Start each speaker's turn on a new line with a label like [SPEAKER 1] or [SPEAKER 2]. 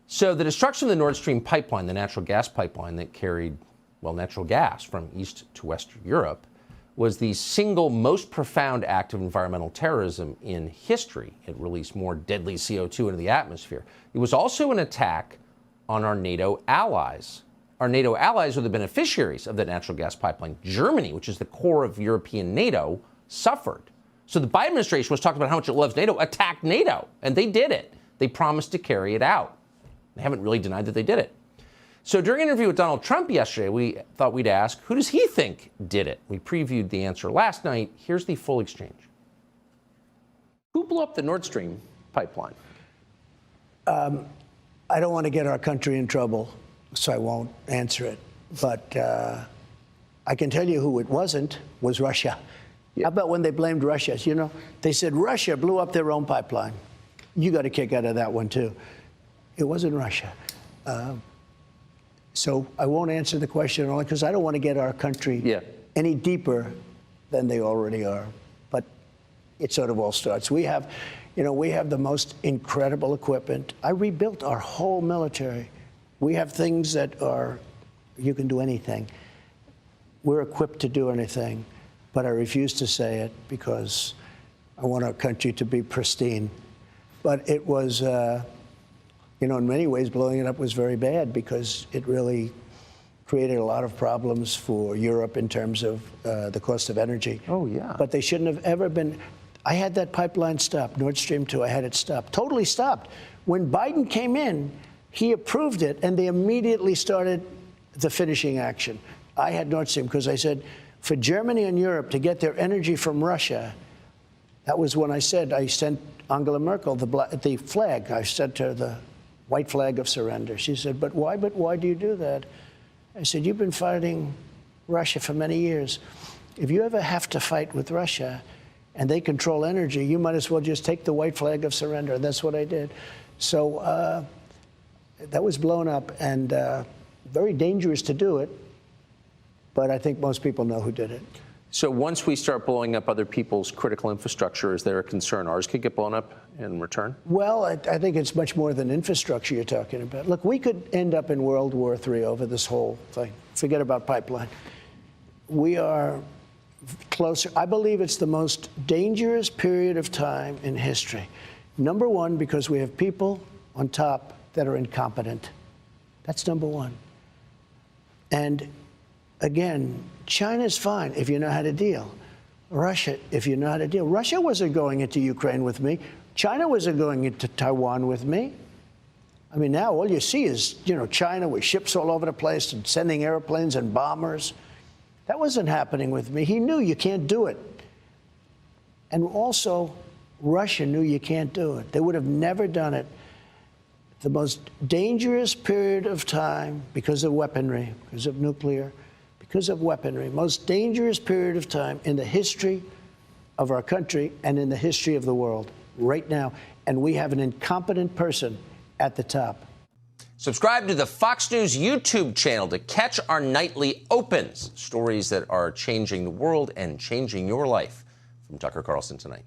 [SPEAKER 1] So the destruction of the Nord Stream pipeline, the natural gas pipeline that carried, well, natural gas from east to western Europe, was the single most profound act of environmental terrorism in history. It released more deadly CO2 into the atmosphere. It was also an attack on our NATO allies. Our NATO allies are the beneficiaries of the natural gas pipeline. Germany, which is the core of European NATO, suffered. So the Biden administration was talking about how much it loves NATO, attacked NATO, and they did it. They promised to carry it out. They haven't really denied that they did it. So during an interview with Donald Trump yesterday, we thought we'd ask, who does he think did it? We previewed the answer last night. Here's the full exchange. Who blew up the Nord Stream pipeline?
[SPEAKER 2] I don't want to get our country in trouble, so I won't answer it. But I can tell you who it wasn't, was Russia. Yeah. How about when they blamed Russia? You know, they said Russia blew up their own pipeline. You got a kick out of that one, too. It wasn't Russia. So I won't answer the question only because I don't want to get our country any deeper than they already are. But it sort of all starts. We have, we have the most incredible equipment. I rebuilt our whole military. We have things that are, you can do anything. We're equipped to do anything, but I refuse to say it because I want our country to be pristine. But it was, in many ways, blowing it up was very bad because it really created a lot of problems for Europe in terms of the cost of energy.
[SPEAKER 1] Oh, yeah.
[SPEAKER 2] But they shouldn't have ever been. I had that pipeline stopped, Nord Stream 2. I had it stopped, totally stopped. When Biden came in, he approved it, and they immediately started the finishing action. I had Nord Stream because I said, for Germany and Europe to get their energy from Russia, that was when I said I sent Angela Merkel the flag. I sent her the white flag of surrender. She said, but why do you do that? I said, you've been fighting Russia for many years. If you ever have to fight with Russia and they control energy, you might as well just take the white flag of surrender. And that's what I did. So that was blown up and very dangerous to do it. But I think most people know who did it.
[SPEAKER 1] So once we start blowing up other people's critical infrastructure, is there a concern ours could get blown up in return?
[SPEAKER 2] Well, I think it's much more than infrastructure you're talking about. Look, we could end up in World War III over this whole thing. Forget about pipeline. We are closer. I believe it's the most dangerous period of time in history. Number one, because we have people on top that are incompetent. That's number one. And again, China's fine if you know how to deal. Russia, if you know how to deal. Russia wasn't going into Ukraine with me. China wasn't going into Taiwan with me. I mean, now all you see is, China with ships all over the place and sending airplanes and bombers. That wasn't happening with me. He knew you can't do it. And also, Russia knew you can't do it. They would have never done it. The most dangerous period of time because of weaponry, because of nuclear, because of weaponry, most dangerous period of time in the history of our country and in the history of the world right now. And we have an incompetent person at the top.
[SPEAKER 1] Subscribe to the Fox News YouTube channel to catch our nightly opens, stories that are changing the world and changing your life. From Tucker Carlson tonight.